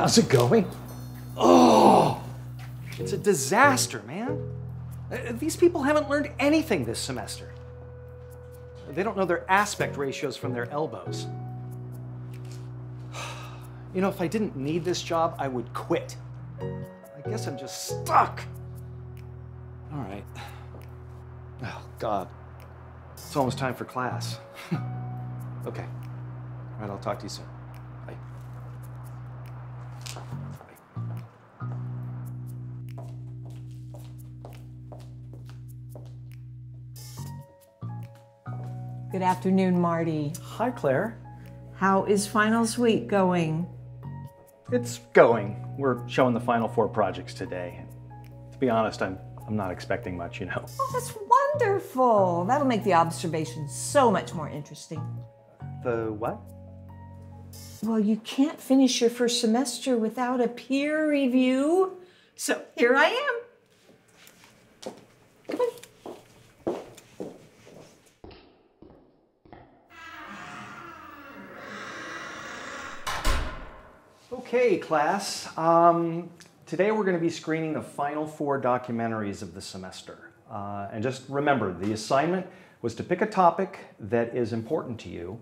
How's it going? Oh, it's a disaster, man. These people haven't learned anything this semester. They don't know their aspect ratios from their elbows. You know, if I didn't need this job, I would quit. I guess I'm just stuck. All right. Oh, God. It's almost time for class. Okay. All right, I'll talk to you soon. Bye. Good afternoon, Marty. Hi, Claire. How is finals week going? It's going. We're showing the final 4 projects today. To be honest, I'm not expecting much, you know. Oh, that's wonderful. That'll make the observations so much more interesting. The what? Well, you can't finish your first semester without a peer review. So here I am. Come on. Okay, class. Today we're going to be screening the final 4 documentaries of the semester. And just remember, the assignment was to pick a topic that is important to you,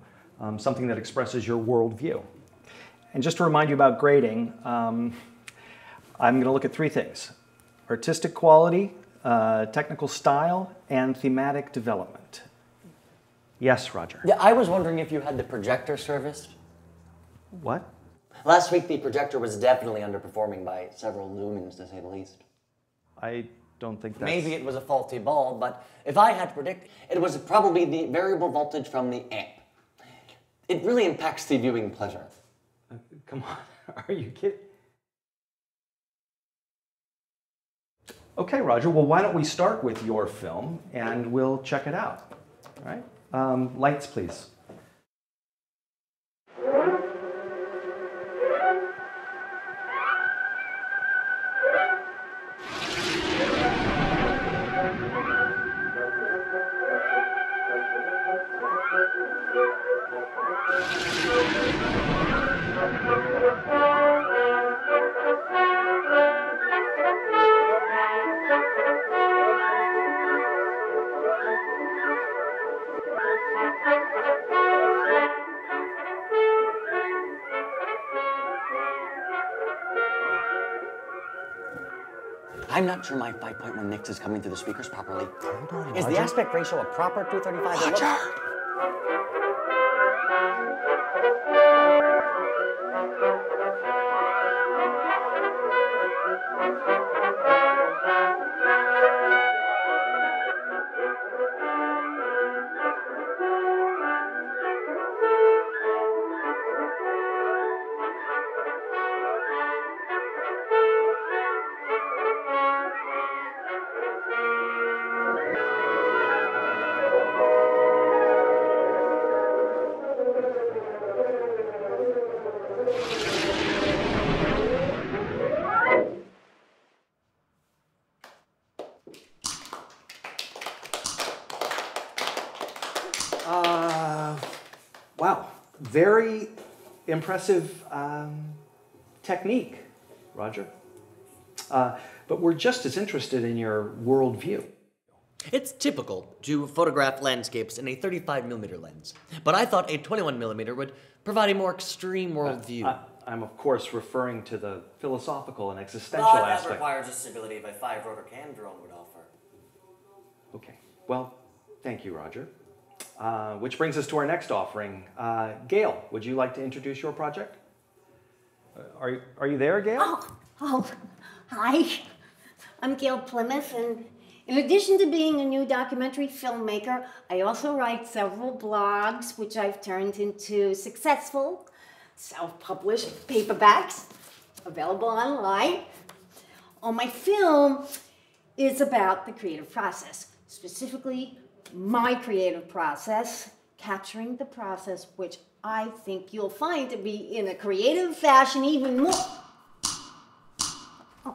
something that expresses your worldview. And just to remind you about grading, I'm going to look at 3 things: artistic quality, technical style, and thematic development. Yes, Roger. Yeah, I was wondering if you had the projector serviced. What? Last week, the projector was definitely underperforming by several lumens, to say the least. I don't think that's... Maybe it was a faulty bulb, but if I had to predict, it was probably the variable voltage from the amp. It really impacts the viewing pleasure. Come on, are you kidding? Okay, Roger, well, why don't we start with your film and we'll check it out, all right? Lights, please. I'm not sure my 5.1 Nix is coming through the speakers properly. Hold on, Is the Roger. aspect ratio a proper 235? Roger! Wow, very impressive technique, Roger. But we're just as interested in your worldview. It's typical to photograph landscapes in a 35mm lens, but I thought a 21mm would provide a more extreme worldview. I'm of course referring to the philosophical and existential But that aspect. requires the stability of a 5-rotor cam drone would offer. Okay, well, thank you, Roger. Which brings us to our next offering. Gail, would you like to introduce your project? Are you there, Gail? Hi. I'm Gail Plymouth, and in addition to being a new documentary filmmaker, I also write several blogs, which I've turned into successful, self-published paperbacks, available online. My film is about the creative process, specifically my creative process, capturing the process, which I think you'll find to be in a creative fashion even more. Oh.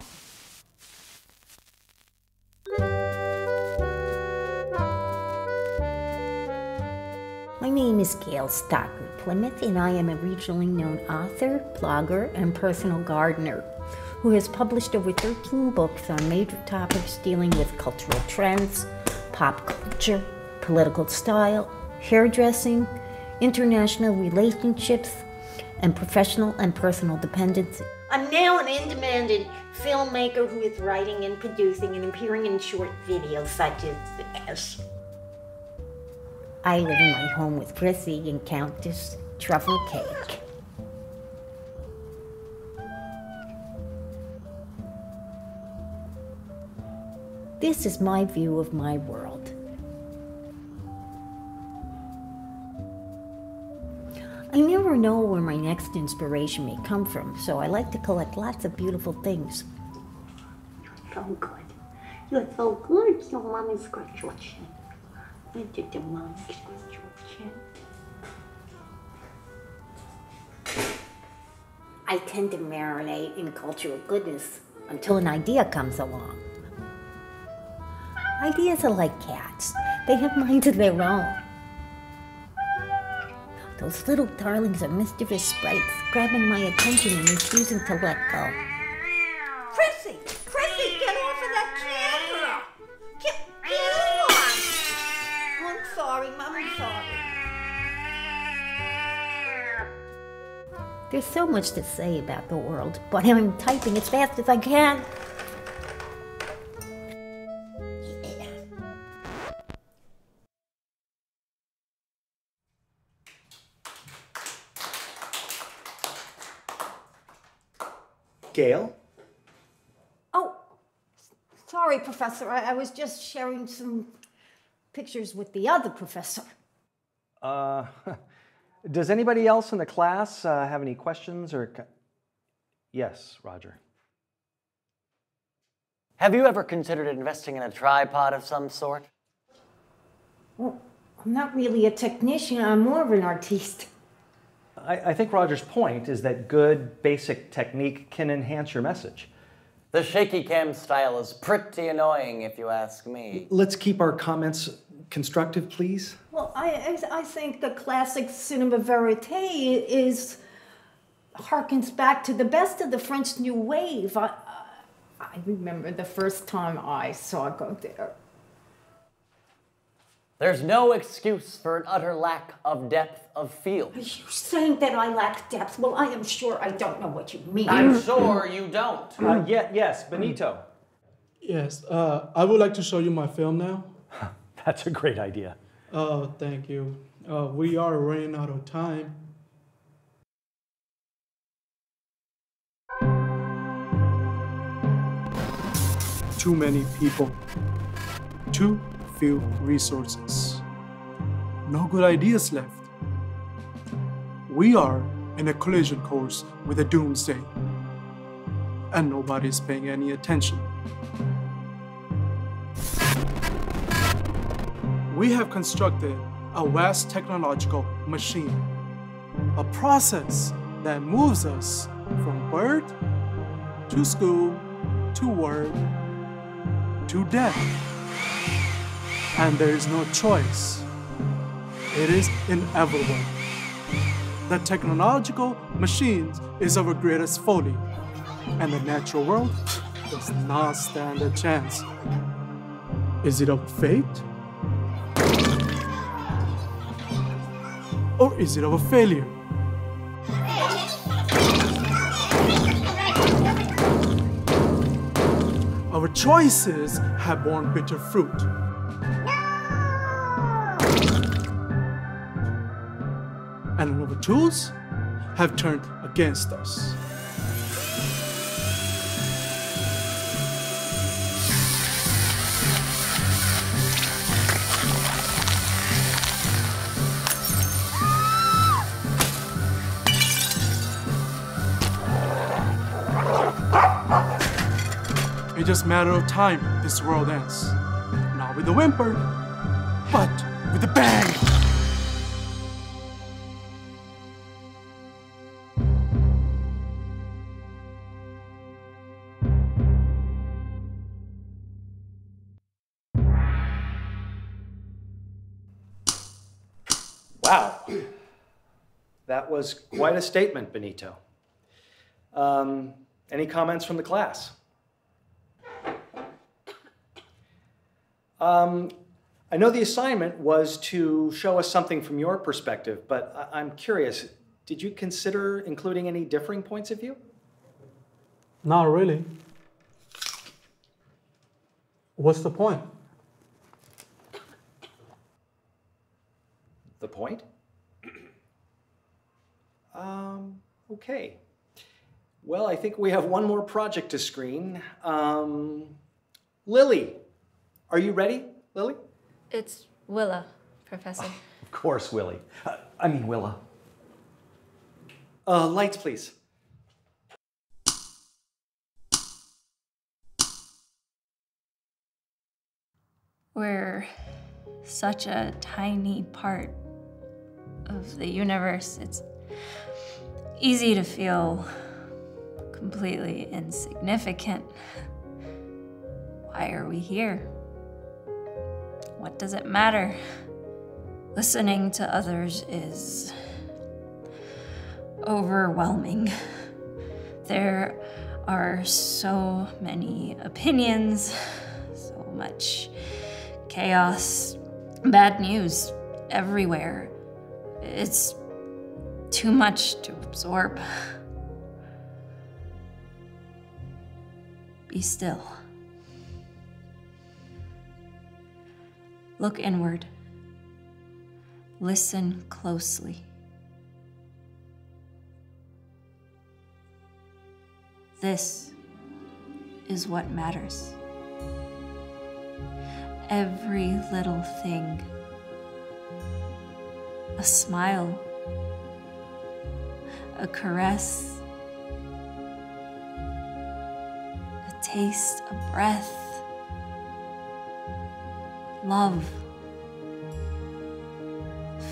My name is is Gail Stockley Plymouth, and I am a regionally known author, blogger, and personal gardener who has published over 13 books on major topics dealing with cultural trends, pop culture, political style, hairdressing, international relationships, and professional and personal dependency. I'm now an in-demand filmmaker who is writing and producing and appearing in short videos such as this. I live in my home with Chrissy and Countess Truffle Cake. This is my view of my world. I never know where my next inspiration may come from, so I like to collect lots of beautiful things. You're so good. You're so good. Your mommy scratch your chin. When did your mommy scratch your chin? I tend to marinate in cultural goodness until an idea comes along. Ideas are like cats. They have minds of their own. Those little darlings are mischievous sprites, grabbing my attention and refusing to let go. Chrissy! Chrissy, get off of that camera! Get off! Oh, I'm sorry, Mom, I'm sorry. There's so much to say about the world, but I'm typing as fast as I can. Gail? Oh, sorry, Professor. I was just sharing some pictures with the other professor. Does anybody else in the class have any questions or... Yes, Roger. Have you ever considered investing in a tripod of some sort? Well, I'm not really a technician. I'm more of an artiste. I think Roger's point is that good basic technique can enhance your message. The shaky cam style is pretty annoying, if you ask me. Let's keep our comments constructive, please. Well, I think the classic cinema verite harkens back to the best of the French New Wave. I remember the first time I saw it go there. There's no excuse for an utter lack of depth of field. Are you saying that I lack depth? Well, I am sure I don't know what you mean. I'm sure you don't. Yes, Benito. Yes, I would like to show you my film now. That's a great idea. Oh, thank you. We are running out of time. Too many people. Too few resources. No good ideas left. We are in a collision course with a doomsday, and nobody's paying any attention. We have constructed a vast technological machine, a process that moves us from birth to school to work to death. And there is no choice. It is inevitable. The technological machines is our greatest folly, and the natural world does not stand a chance. Is it of fate? Or is it of a failure? Our choices have borne bitter fruit. And our tools have turned against us. It's just a matter of time this world ends. Not with a whimper, but with a bang! Wow. That was quite a statement, Benito. Any comments from the class? I know the assignment was to show us something from your perspective, but I'm curious, did you consider including any differing points of view? Not really. What's the point? The point? Okay. Well, I think we have one more project to screen. Lily, are you ready, Lily? It's Willa, Professor. Of course, Willie. Willa. Lights, please. We're such a tiny part of the universe. It's easy to feel completely insignificant. Why are we here? What does it matter? Listening to others is overwhelming. There are so many opinions, so much chaos, bad news everywhere. It's too much to absorb. Be still. Look inward. Listen closely. This is what matters. Every little thing. A smile. A caress. A taste, a breath. Love.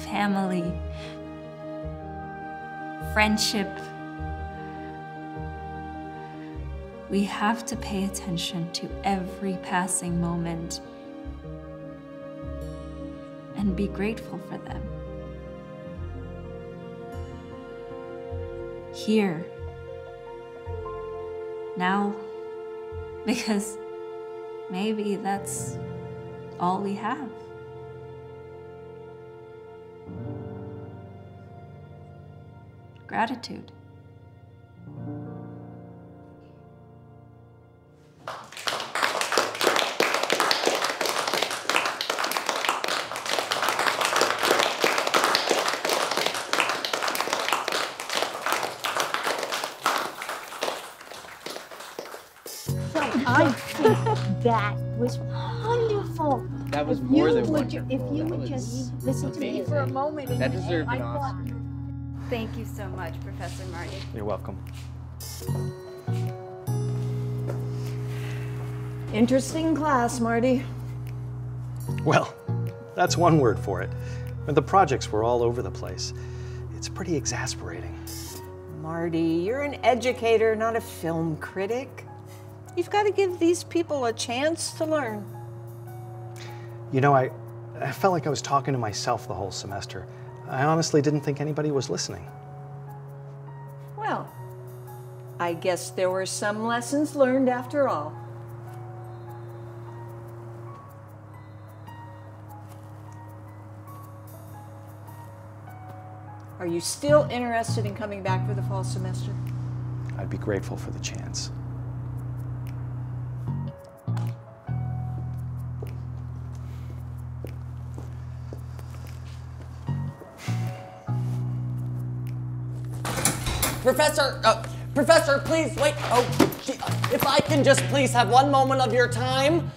Family. Friendship. We have to pay attention to every passing moment and be grateful for them. Here, now, because maybe that's all we have. Gratitude. I think that was wonderful. That was more than wonderful. If you would just listen to me for a moment. That deserved an Oscar. Thank you so much, Professor Marty. You're welcome. Interesting class, Marty. Well, that's one word for it. And the projects were all over the place. It's pretty exasperating. Marty, you're an educator, not a film critic. You've got to give these people a chance to learn. You know, I felt like I was talking to myself the whole semester. I honestly didn't think anybody was listening. Well, I guess there were some lessons learned after all. Are you still interested in coming back for the fall semester? I'd be grateful for the chance. Professor, please, wait. Oh, if I can just please have one moment of your time.